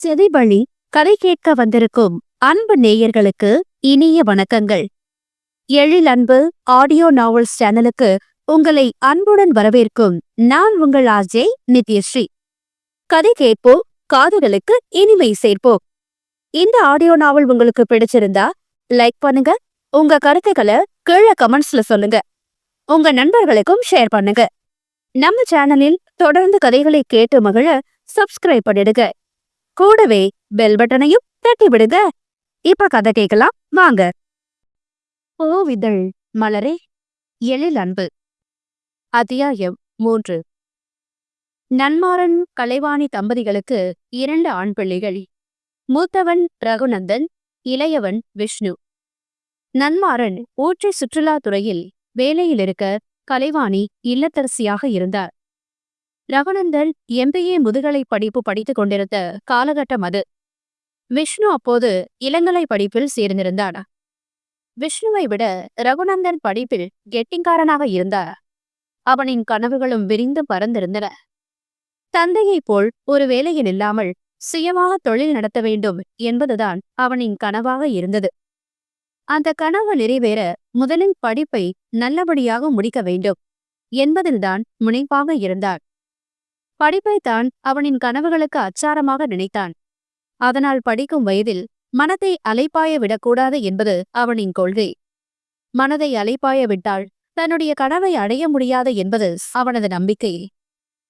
செவிவழி கதை கேட்க வந்திருக்கும் அன்பு நேயர்களுக்கு இனிய வணக்கங்கள். எழில் அன்பு ஆடியோ நாவல்ஸ் சேனலுக்கு உங்களை அன்புடன் வரவேற்கும் நான் உங்கள் ஆர்ஜே நித்யஸ்ரீ. கதை கேட்போம், காதுகளுக்கு இனிமை சேர்ப்போம். இந்த ஆடியோ நாவல் உங்களுக்கு பிடிச்சிருந்தா லைக் பண்ணுங்க, உங்க கருத்துக்களை கீழே கமெண்ட்ஸ்ல சொல்லுங்க, உங்க நண்பர்களுக்கும் ஷேர் பண்ணுங்க. நம்ம சேனலில் தொடர்ந்து கதைகளை கேட்டு மகிழ சப்ஸ்கிரைப் பண்ணிடுங்க. கூடவே பெல் பட்டனையும் தட்டி விடுங்க. இப்ப கதை கேட்கலாம் வாங்க. பூவிதழ் மலரே, எழில் அன்பு. அத்தியாயம் 3. நன்மாறன் கலைவாணி தம்பதிகளுக்கு 2 ஆண் பிள்ளைகள். மூத்தவன் ரகுநந்தன், இளையவன் விஷ்ணு. நன்மாறன் ஊற்றி சுற்றுலாத்துறையில் வேலையில் இருக்க கலைவாணி இல்லத்தரசியாக இருந்தார். ரகுநந்தன் MBA முதுகலை படிப்பு படித்துக் கொண்டிருந்த காலகட்டம் அது. விஷ்ணு அப்போது இளங்கலை படிப்பில் சேர்ந்திருந்தார். விஷ்ணுவை விட ரகுநந்தன் படிப்பில் கெட்டிங்காரனாக இருந்தார். அவனின் கனவுகளும் விரிந்து பறந்திருந்தன. தந்தையைப் போல் ஒரு வேலையில் இல்லாமல் சுயமாக தொழில் நடத்த வேண்டும் என்பதுதான் அவனின் கனவாக இருந்தது. அந்த கனவு நிறைவேற முதலில் படிப்பை நல்லபடியாக முடிக்க வேண்டும் என்பதில்தான் முனைப்பாக இருந்தார். படிப்பைத்தான் அவனின் கனவுகளுக்கு அச்சாரமாக நினைத்தான். அதனால் படிக்கும் வயதில் மனதை அலைப்பாய விடக்கூடாது என்பது அவனின் கொள்கை. மனதை அலைப்பாய விட்டால் தன்னுடைய கனவை அடைய முடியாது என்பது அவனது நம்பிக்கை.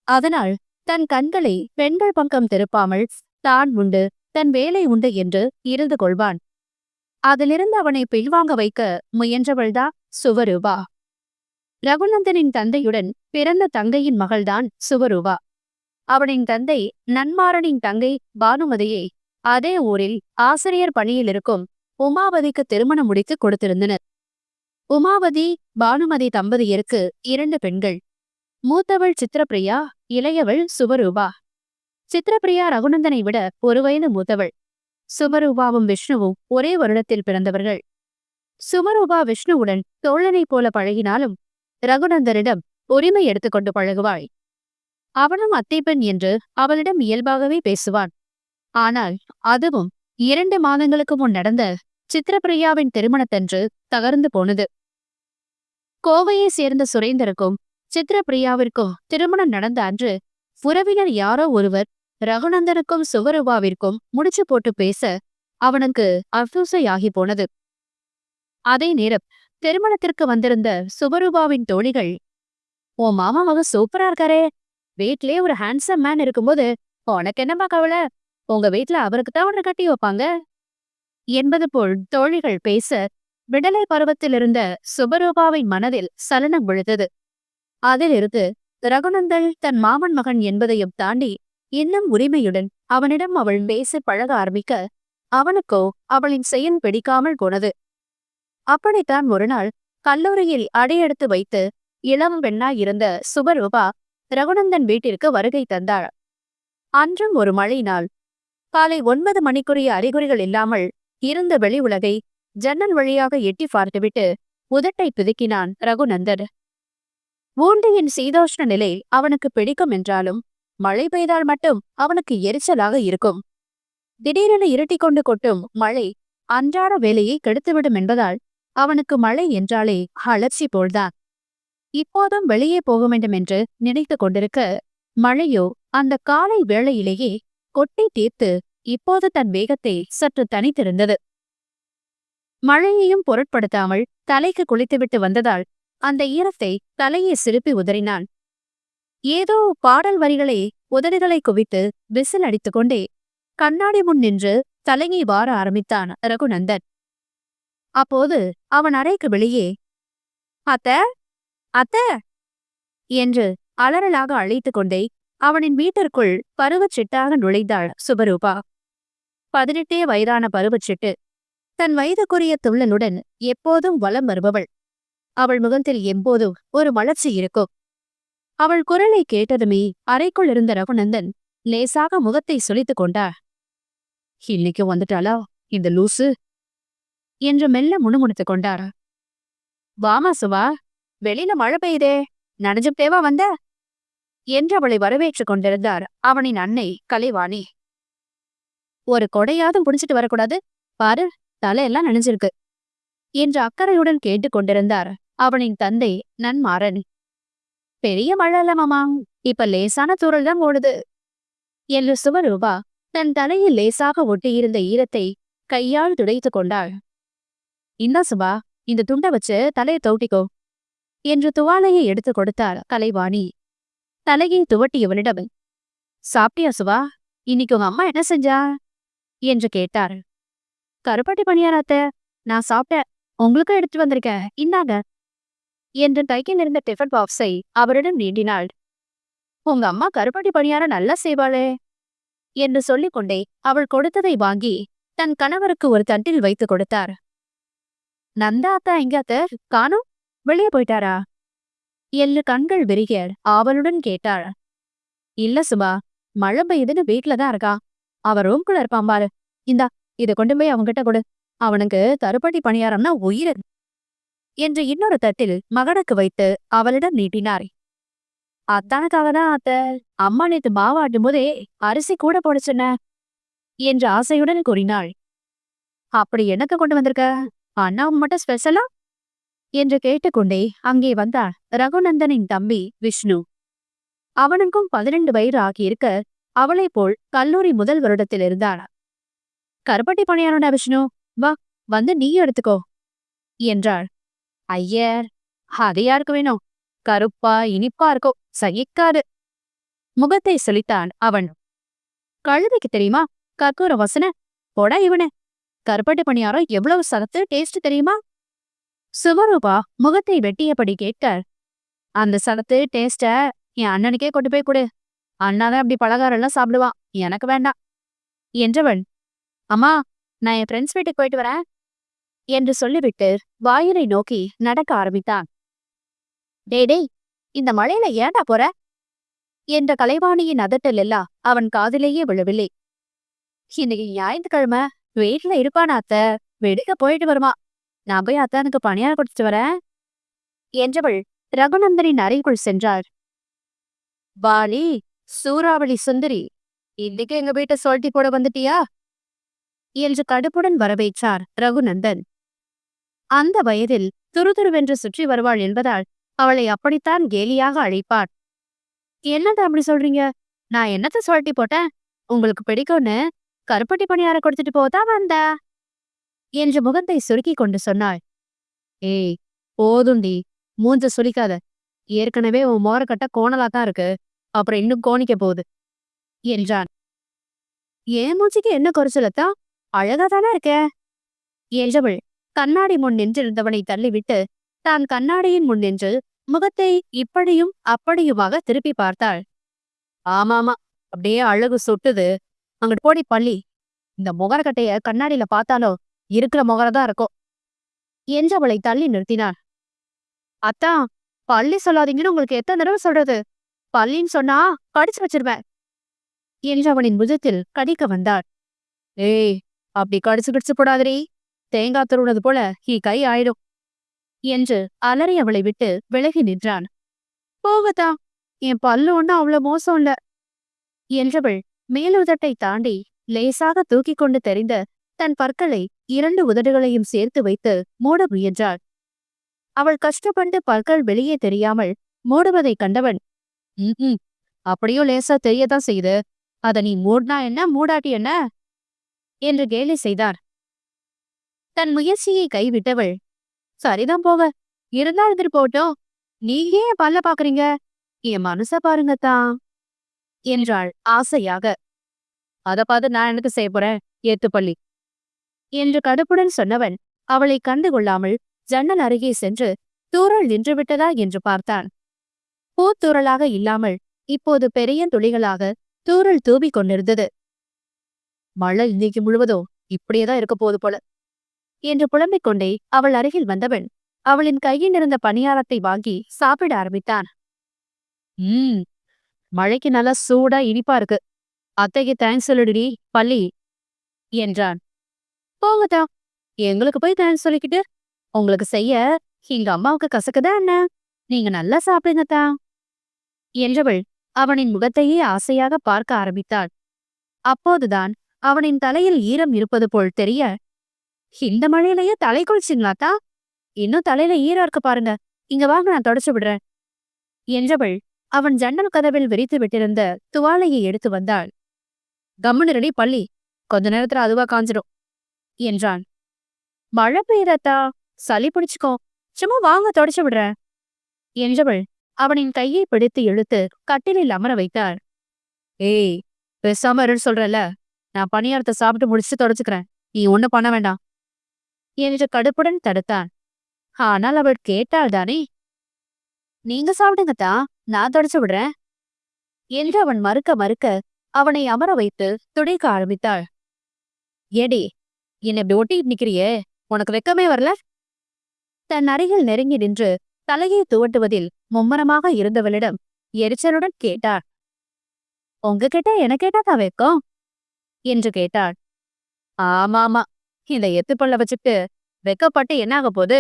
அதனால் தன் கண்களை பெண்கள் பக்கம் திருப்பாமல் தான் உண்டு, தன் வேலை உண்டு என்று இருந்து கொள்வான். அதிலிருந்து அவனை பின்வாங்க வைக்க முயன்றவள்தான் சுவரூபா. ரகுநந்தனின் தந்தையுடன் பிறந்த தங்கையின் மகள்தான் சுவரூபா. அவனின் தந்தை நன்மாறனின் தங்கை பானுமதியை அதே ஊரில் ஆசிரியர் பணியில் இருக்கும் உமாவதிக்கு திருமணம் முடித்து கொடுத்திருந்தனர். உமாவதி பானுமதி தம்பதியருக்கு 2 பெண்கள். மூத்தவள் சித்திரப்பிரியா, இளையவள் சுவரூபா. சித்திரப்பிரியா ரகுநந்தனை விட 1 வயது மூத்தவள். சுவரூபாவும் விஷ்ணுவும் ஒரே வருடத்தில் பிறந்தவர்கள். சுவரூபா விஷ்ணுவுடன் தோழனைப் போல பழகினாலும் ரகுநந்தனிடம் உரிமை எடுத்துக்கொண்டு பழகுவாள். அவனும் அத்தைப்பெண் என்று அவளிடம் இயல்பாகவே பேசுவான். ஆனால் அதுவும் 2 மாதங்களுக்கு முன் நடந்த சித்திரப்பிரியாவின் திருமணத்தன்று தகர்ந்து போனது. கோவையை சேர்ந்த சுரேந்தருக்கும் சித்திரப்பிரியாவிற்கும் திருமணம் நடந்த அன்று உறவினர் யாரோ ஒருவர் ரகுநந்தனுக்கும் சுவரூபாவிற்கும் முடிச்சு போட்டு பேச அவனுக்கு அசூசையாகி போனது. அதே நேரம் திருமணத்திற்கு வந்திருந்த சுவரூபாவின் தோழிகள், "ஓ மாமா மக சூப்பரா இருக்காரே, வீட்லயே ஒரு ஹேண்ட்ஸம் மேன் இருக்கும்போது உனக்கு என்னமா கவலை, உங்க வீட்டுல அவருக்கு தான் ஒன்று கட்டி வைப்பாங்க" என்பது போல் தோழிகள் பேச விடலை பருவத்தில் இருந்த சுபரூபாவின் மனதில் சலனம் விழுந்தது. அதிலிருந்து ரகுநந்தன் தன் மாமன் மகன் என்பதையும் தாண்டி இன்னும் உரிமையுடன் அவனிடம் அவள் பேசி பழக ஆரம்பிக்க அவனுக்கோ அவளின் செயல் பிடிக்காமல் போனது. அப்படித்தான் ஒரு நாள் கல்லூரியில் அடையெடுத்து வைத்து இளம் பெண்ணாய் இருந்த சுபரூபா ரகுநந்தன் வீட்டிற்கு வருகை தந்தாள். அன்றும் ஒரு மழை நாள். காலை 9 மணிக்குரிய அறிகுறிகள் இல்லாமல் இருந்த வெளி உலகை ஜன்னல் வழியாக எட்டி பார்த்துவிட்டு உதட்டை பிதுக்கினான் ரகுநந்தன். ஊண்டியின் சீதோஷ்ண நிலை அவனுக்கு பிடிக்கும் என்றாலும் மழை பெய்தால் மட்டும் அவனுக்கு எரிச்சலாக இருக்கும். திடீரென இருட்டிக்கொண்டு கொட்டும் மழை அன்றாட வேலையை கெடுத்துவிடும் என்பதால் அவனுக்கு மழை என்றாலே அலர்ச்சி போல்தான். இப்போதும் வெளியே போக வேண்டும் என்று நினைத்து கொண்டிருக்க மழையோ அந்த காலை வேளையிலேயே கொட்டி தீர்த்து இப்போது தன் வேகத்தை சற்று தனித்திருந்தது. மழையையும் பொருட்படுத்தாமல் தலைக்கு குளித்துவிட்டு வந்ததால் அந்த ஈரத்தை தலையை சிலுப்பி உதறினான். ஏதோ பாடல் வரிகளை உதடுகளை குவித்து விசில் அடித்துக்கொண்டே கண்ணாடி முன் நின்று தலையை வார ஆரம்பித்தான் ரகுநந்தன். அப்போது அவன் அறைக்கு வெளியே, "அத்த அத்த" என்று அலறலாக அழைத்து கொண்டே அவனின் வீட்டிற்குள் பருவச்சிட்டாக நுழைந்தாள் சுபரூபா. 18 வயதான பருவச்சிட்டு. தன் வயதுக்குரிய துள்ளலுடன் எப்போதும் வலம் வருபவள். அவள் முகத்தில் எப்போதும் ஒரு மலர்ச்சி இருக்கும். அவள் குரலை கேட்டதுமே அறைக்குள் இருந்த ரகுநந்தன் லேசாக முகத்தை சுளித்துக் கொண்டார். "இன்னைக்கு வந்துட்டாளா இந்த லூசு" என்று மெல்ல முணுமுணுத்துக் கொண்டார். "வாமா சுவா, வெளியில மழை பெய்யுதே, நனைஞ்சுட்டேவா வந்த" என்று அவளை வரவேற்றுக் கொண்டிருந்தார் அவனின் அன்னை கலைவாணி. ஒரு கொடையாவது புடிச்சிட்டு வரக்கூடாது? பாரு, தலையெல்லாம் நனைஞ்சிருக்கு என்று அக்கறையுடன் கேட்டுக் கொண்டிருந்தார் அவனின் தந்தை நன்மாறன். பெரிய மழை இல்ல மாமா, இப்ப லேசான தூறல் தான் ஓடுது என்று சுவரூபா தன் தலையில் லேசாக ஒட்டியிருந்த ஈரத்தை கையால் துடைத்துக் கொண்டாள். இந்தா சுபா, இந்த துண்டை வச்சு தலையை தௌட்டிக்கோ என்று துவாலையை எடுத்துக் கொடுத்தார் கலைவாணி. தலையை துவட்டியவனிடம், சாப்பிட்டியா சுபா? இன்னைக்கு உங்க அம்மா என்ன செஞ்சா என்று கேட்டார். கருப்பட்டி பணியாராத்த, நான் சாப்பிட்டேன், உங்களுக்கும் எடுத்து வந்திருக்கேன், இந்தாங்க என்று கையில் இருந்த டிஃபன் பாக்ஸை அவரிடம் நீட்டினாள். உங்க அம்மா கருப்பட்டி பணியாரம் நல்லா செய்வாளே என்று சொல்லிக்கொண்டே அவள் கொடுத்ததை வாங்கி தன் கணவருக்கு ஒரு தட்டில் வைத்து கொடுத்தார். நந்தா அத்தா எங்க அத்த காணோம், வெளியே போயிட்டாரா என்று கண்கள் விரிக ஆவலுடன் கேட்டாள். இல்ல சுபா, மழை பெய்யுதுன்னு வீட்டுலதான் இருக்கா, அவ ரூம்குள்ள இருப்பான் பாரு, இந்தா இதை கொண்டு போய் அவன்கிட்ட கொடு, அவனுக்கு கருப்பட்டி பணியாரம்னா உயிர் என்று இன்னொரு தட்டில் மகனுக்கு வைத்து அவளிடம் நீட்டினார். அத்தானுக்காக தான் அத்த, அம்மா நேத்து மாவாட்டும் போதே அரிசி கூட போடுச்சுன்ன என்று ஆசையுடன் கூறினாள். அப்படி எனக்கு கொண்டு வந்திருக்க, அண்ணாவும் மட்டும் ஸ்பெஷலா என்று கேட்டுக்கொண்டே அங்கே வந்தார் ரகுநந்தனின் தம்பி விஷ்ணு. அவனுக்கும் 12 வயது ஆகியிருக்க அவளை போல் கல்லூரி முதல் வருடத்தில் இருந்தான். கருப்பட்டி பணியாரம்டா விஷ்ணு, வா வந்து நீ எடுத்துக்கோ என்றாள். ஐயர், அது யாருக்கு வேணும், கருப்பா இனிப்பா இருக்கோ, சகிக்காது முகத்தை செழித்தான் அவன். கழுதைக்கு தெரியுமா கற்பூர வசன, போடா இவனு, கருப்பட்டி பணியாரம் எவ்வளவு சரத்து டேஸ்ட் தெரியுமா? சுவரூபா முகத்தை வெட்டியபடி கேட்க, அந்த சரத்து டேஸ்ட என் அண்ணனுக்கே கொண்டு போய் கொடு, அண்ணாதான் அப்படி பலகாரம் எல்லாம் சாப்பிடுவான், எனக்கு வேண்டாம் என்றவன், அம்மா நான் என் ஃப்ரெண்ட்ஸ் வீட்டுக்கு போயிட்டு வரேன் என்று சொல்லிவிட்டு வாயிலை நோக்கி நடக்க ஆரம்பித்தான். டேய், இந்த மழையில ஏண்டா போற என்ற கலைவாணியின் அதட்டல் எல்லாம் அவன் காதிலேயே விழவில்லை. இன்னைக்கு ஞாயிற்றுக்கிழமை வீட்டுல இருப்பான அத்த, வெடிக்க போயிட்டு வருமா, நான் போய் அத்தானுக்கு பணியாரம் கொடுத்துட்டு வரேன் என்றவள் ரகுநந்தனின் அறைக்குள் சென்றாள். பாலி, சூறாவளி சுந்தரி, இன்னைக்கு எங்க வீட்டை சொல்லிட்டு போட வந்துட்டியா என்று கடுப்புடன் வரவேற்றார் ரகுநந்தன். அந்த வயதில் துருதுருவென்று சுற்றி வருவாள் என்பதால் அவளை அப்படித்தான் கேலியாக அழைப்பார். என்னடா அப்படி சொல்றீங்க, நான் என்னத்த சொல்லிட்டு போட்டேன், உங்களுக்கு பிடிக்கும்னு கருப்பட்டி பணியாரம் கொடுத்துட்டு போதா வந்தா என்று முகத்தை சுருக்கி கொண்டு சொன்னாள். ஏய் போதுண்டி, மூஞ்ச சுளிக்காத, ஏற்கனவே உன் மோரக்கட்ட கோணலாத்தான் இருக்கு, அப்புறம் இன்னும் கோணிக்க போகுது என்றான். ஏன் மூஞ்சிக்கு என்ன குறைச்சலத்தா, அழகா தானே இருக்க என்றவள் கண்ணாடி முன் நின்றிருந்தவனை தள்ளிவிட்டு தான் கண்ணாடியின் முன் நின்று முகத்தை இப்படியும் அப்படியுமாக திருப்பி பார்த்தாள். ஆமாமா, அப்படியே அழகு சொட்டுது, அங்கிட்டு போடி பள்ளி, இந்த முகரக்கட்டைய கண்ணாடியில பார்த்தாலோ இருக்கிற முகரதான் இருக்கும் என்று அவளை தள்ளி நிறுத்தினாள். அத்தா, பள்ளி சொல்லாதீங்கன்னு உங்களுக்கு எத்தனை தடவை சொல்றது, பள்ளின்னு சொன்னா கடிச்சு வச்சிருவேன் என்று அவனின் புஜத்தில் கடிக்க வந்தாள். ஏய், அப்படி கடிச்சு கிடிச்சு போடாதே, தேங்காய் துருவனது போல கை ஆயிடும் என்று அலறி அவளை விட்டு விலகி நின்றான். போகத்தா, என் பல்லு ஒண்ணு அவ்வளவு மோசம் இல்ல என்றவள் மேலுதட்டை தாண்டி லேசாக தூக்கி கொண்டு தெரிந்த தன் பற்களை 2 உதடுகளையும் சேர்த்து வைத்து மூட முயன்றாள். அவள் கஷ்டப்பட்டு பற்கள் வெளியே தெரியாமல் மூடுவதை கண்டவன், அப்படியும் லேசா தெரியதான் செய்யுது, அத நீ மூடினா என்ன மூடாட்டி என்ன என்று கேலி செய்தார். தன் முயற்சியை கைவிட்டவள், சரிதான் போக, இருந்தா எடுத்துட்டு போட்டோம், நீங்க ஏன் பல்ல பாக்குறீங்க, என் மனச பாருங்கத்தான் என்றாள் ஆசையாக. அத பார்த்து நான் எனக்கு செய்ய போறேன், ஏத்துப்பள்ளி என்று கடுப்புடன் சொன்னவன் அவளை கண்டுகொள்ளாமல் ஜன்னல் அருகே சென்று தூறல் நின்றுவிட்டதா என்று பார்த்தான். பூத்தூறலாக இல்லாமல் இப்போது பெரிய துளிகளாக தூறல் தூவிக் கொண்டிருந்தது. மழை இன்னைக்கு முழுவதும் இப்படியேதான் இருக்க போது போல என்று புலம்பிக் கொண்டே அவள் அருகில் வந்தவன் அவளின் கையில் இருந்த பணியாரத்தை வாங்கி சாப்பிட ஆரம்பித்தான். மழைக்கு நல்லா சூடா இனிப்பா இருக்கு, அத்தைக்கு தேங்க்ஸ் சொல்லுடி பள்ளி என்றான். போங்கதா, எங்களுக்கு போய் தேங்க்ஸ் சொல்லிக்கிட்டு உங்களுக்கு செய்ய எங்க அம்மாவுக்கு கசக்குதா என்ன, நீங்க நல்லா சாப்பிடுங்கத்தா என்றவள் அவனின் முகத்தையே ஆசையாக பார்க்க ஆரம்பித்தாள். அப்போதுதான் அவனின் தலையில் ஈரம் இருப்பது போல் தெரிய, இந்த மழையிலேயே தலை குளிச்சிங்களாத்தா? இன்னும் தலையில ஈரம் இருக்கு பாருங்க. இங்க வாங்க, நான் தொடச்சு விடுறேன் என்றவள் அவன் ஜன்னல் கதவில் விரித்து விட்டிருந்த துவாலையை எடுத்து வந்தாள். கம்முனு ரெடி பள்ளி, கொஞ்ச நேரத்துல அதுவா காஞ்சிடும் என்றான். மழை பெய்யறத்தா, சளி பிடிச்சுக்கோ, சும்மா வாங்க தொடச்சு விடுறேன் என்றவள் அவனின் கையை பிடித்து இழுத்து கட்டிலில் அமர வைத்தாள். ஏய், பேசாம இருன்னு சொல்றல, நான் பணியாரத்தை சாப்பிட்டு முடிச்சுட்டு தொடச்சுக்கிறேன், நீ ஒண்ணு பண்ண வேண்டாம் என்று கடுப்புடன் தடுத்தான். ஆனால் அவள் கேட்டாள் தானே. நீங்க சாப்பிடுங்கத்தா, நான் தொடச்சு விடுறேன் என்று அவன் மறுக்க மறுக்க அவனை அமர வைத்து துடைக்க ஆரம்பித்தாள். ஏடி, என்னை இப்படி ஒட்டிட்டு நிக்கிறியே, உனக்கு வெக்கமே வரல? தன் அருகில் நெருங்கி நின்று தலையை துவட்டுவதில் மும்மரமாக இருந்தவளிடம் எரிச்சலுடன் கேட்டாள். உங்ககிட்ட என்ன கேட்டாக்கா வெக்கம் என்று கேட்டாள். ஆமாமா, இந்த எத்துப்பள்ள வச்சுட்டு வெக்கப்பட்டு என்ன ஆக போகுது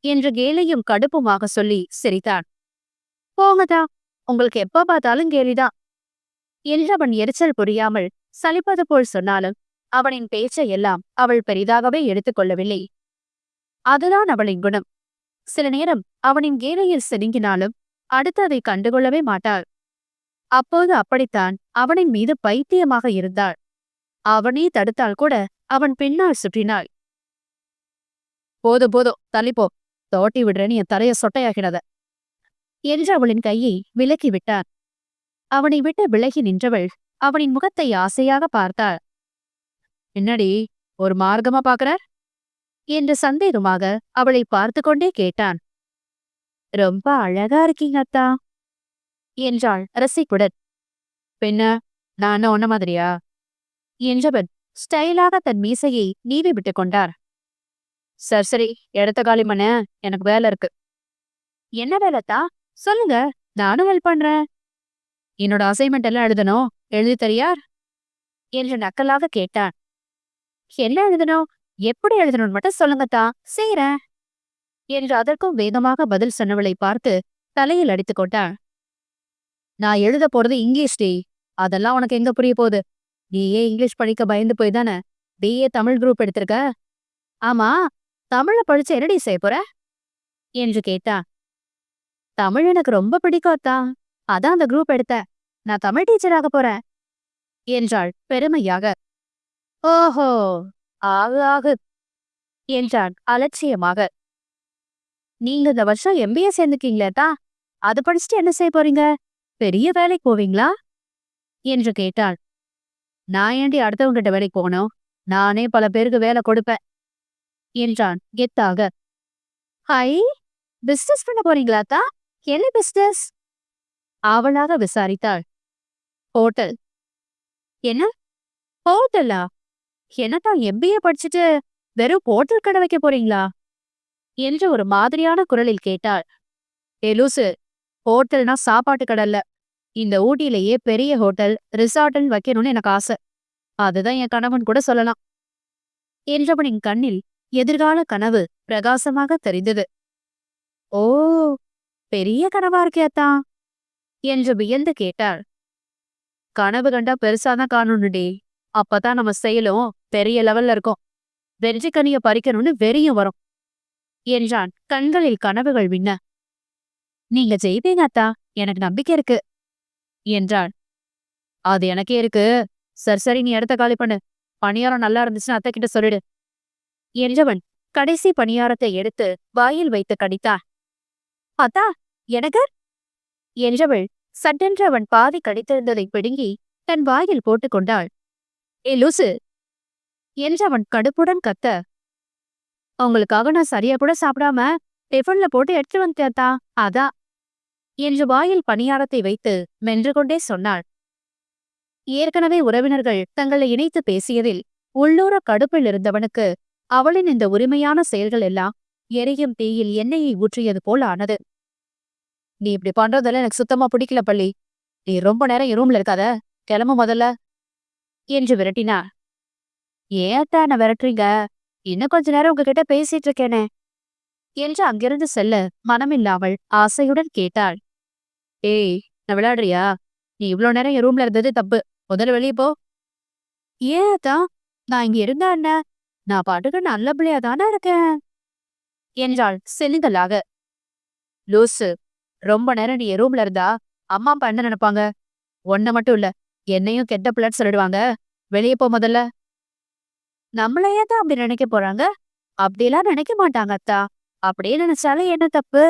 என்று கேலியும் கடுப்புமாக சொல்லி சிரித்தான். போங்கதா, உங்களுக்கு எப்ப பார்த்தாலும் கேலிதான் என்று அவன் எரிச்சல் புரியாமல் சலிப்பது போல் சொன்னாலும் அவனின் பேச்சை எல்லாம் அவள் பெரிதாகவே எடுத்துக்கொள்ளவில்லை. அதுதான் அவளின் குணம். சில நேரம் அவனின் கேலியில் சினுங்கினாலும் அடுத்ததை கண்டுகொள்ளவே மாட்டாள். அப்போது அப்படித்தான் அவனின் மீது பைத்தியமாக இருந்தாள். அவனே தடுத்தால் கூட அவன் பின்னால் சுற்றினாள். போதும் போதும், தள்ளிப்போ, தோட்டி விடுறேன்னு என் தலைய சொட்டையாகினத என்று அவளின் கையை விலக்கி விட்டான். அவனை விட்டு விலகி நின்றவள் அவனின் முகத்தை ஆசையாக பார்த்தாள். என்னடி, ஒரு மார்க்கமா பாக்குற என்று சந்தேகமாக அவளை பார்த்து கொண்டே கேட்டான். ரொம்ப அழகா இருக்கீங்க அத்தா என்றாள் ரசிப்புடன். பின்ன நான் ஒன்ன மாதிரியா என்றவன் ஸ்டைலாக தன் மீசையை நீவி விட்டு கொண்டார். சரி சரி, இடத்த காலி பண்ண, எனக்கு வேலை இருக்கு. என்ன வேலைத்தா, சொல்லுங்க, நானும் ஹெல்ப் பண்றேன். என்னோட அசைன்மெண்ட் எல்லாம் எழுதணும், எழுதி தரியார் என்று நக்கலாக கேட்டான். என்ன எழுதணும், எப்படி எழுதணும்னு மட்டும் சொல்லுங்கத்தா, செய்யறேன் என்று அதற்கும் வேகமாக பதில் சொன்னவளை பார்த்து தலையில் அடித்துக் கொண்டான். நான் எழுத போறது இங்கிலீஷ் டி, அதெல்லாம் உனக்கு எங்க புரிய போகுது? நீயே இங்கிலீஷ் படிக்க பயந்து போய் தானே BA தமிழ் குரூப் எடுத்திருக்க. ஆமா, தமிழ படிச்சு என்னடி செய்ய போற என்று கேட்டான். தமிழ் எனக்கு ரொம்ப பிடிக்கும் அத்தா, அதான் அந்த குரூப் எடுத்த. நான் தமிழ் டீச்சராக போறேன் என்றாள் பெருமையாக. ஓஹோ, ஆகு ஆகு என்றான் அலட்சியமாக. நீங்க இந்த வருஷம் MBA சேர்ந்துக்கீங்களேதா, அது படிச்சுட்டு என்ன செய்ய போறீங்க? பெரிய வேலைக்கு போவீங்களா என்று கேட்டாள். நான் ஏண்டி அடுத்தவங்கிட்ட வேலைக்கு போகணும், நானே பல பேருக்கு வேலை கொடுப்பேன் என்றான் கெத்தாக. ஹை, பிசினஸ் பண்ண போறீங்களாத்தா? என்ன பிசினஸ் ஆவலாக விசாரித்தாள். ஹோட்டல். என்ன ஹோட்டலா? என்னத்தா MBA படிச்சுட்டு வெறும் ஹோட்டல் கடை வைக்க போறீங்களா என்று ஒரு மாதிரியான குரலில் கேட்டாள். லூசு, ஹோட்டல்னா சாப்பாட்டு கடை இல்ல. இந்த ஊட்டியிலேயே பெரிய ஹோட்டல் ரிசார்ட்னு வைக்கணும்னு எனக்கு ஆசை. அதுதான் என் கணவன் கூட சொல்லலாம் என்றவனின் கண்ணில் எதிர்கால கனவு பிரகாசமாக தெரிந்தது. ஓ, பெரிய கனவா இருக்கேத்தா என்று வியந்து கேட்டாள். கனவு கண்டா பெருசாதான் காணணும்டி, அப்பதான் நம்ம செயலும் பெரிய லெவல்ல இருக்கும். வெற்றிக்கனிய பறிக்கணும்னு வெறியும் வரும் என்றான் கண்களில் கனவுகள் விண்ண. நீங்க ஜெயிப்பீங்க அத்தா, எனக்கு நம்பிக்கை இருக்கு என்றாள். அது எனக்கே இருக்கு. சரி சரி, நீ இடத்த காலி பண்ணு, பணியாரம் நல்லா இருந்துச்சுன்னு அத்தை கிட்ட சொல்லிடு என்றவன் கடைசி பணியாரத்தை எடுத்து வாயில் வைத்து கடித்தான். அத்தா, எனக்கு என்றவள் சட்டென்று அவன் பாதி கடித்திருந்ததை பிடுங்கி தன் வாயில் போட்டுக் கொண்டாள். லூசு என்றவன் கடுப்புடன் கத்த. உங்களுக்காக நான் சரியா கூட சாப்பிடாம டிஃபன்ல போட்டு எடுத்து வந்தேத்தா, அதான் என்று வாயில் பணியாரத்தை வைத்து மென்று கொண்டே சொன்னாள். ஏற்கனவே உறவினர்கள் தங்களை இணைத்து பேசியதில் உள்ளூர கடுப்பில் இருந்தவனுக்கு அவளின் இந்த உரிமையான செயல்கள் எல்லாம் எரியும் தீயில் எண்ணெயை ஊற்றியது போல் ஆனது. நீ இப்படி பண்றதெல்லாம் எனக்கு சுத்தமா பிடிக்கல பள்ளி, நீ ரொம்ப நேரம் என் ரூம்ல இருக்காத, கிளம்பு முதல்ல என்று விரட்டினார். ஏத்தா என்ன விரட்டுறீங்க, இன்னும் கொஞ்ச நேரம் உங்ககிட்ட பேசிட்டு இருக்கேனே என்று அங்கிருந்து செல்ல மனமில்லாமல் ஆசையுடன் கேட்டாள். ஏய், நான் விளையாடுறியா? நீ இவ்வளவு நேரம் என் ரூம்ல இருந்தது தப்பு, முதல்ல வெளியே போ ஏன் அத்தா? நான் இங்க இருந்தா என்ன? நான் பாட்டுக்கு நல்ல பிள்ளையா தானே இருக்கேன் என்றாள் செல்லுதலாக. லூசு, ரொம்ப நேரம் நீ என் ரூம்ல இருந்தா அம்மா அப்பா என்ன நினைப்பாங்க? ஒன்ன மட்டும் இல்ல, என்னையும் கெட்ட பிள்ளைன்னு சொல்லிடுவாங்க. வெளியே போ முதல்ல. நம்மளையே தான் அப்படி நினைக்க போறாங்க. அப்படியெல்லாம் நினைக்க மாட்டாங்க அத்தா. அப்படியே நினைச்சாலும் என்ன தப்பு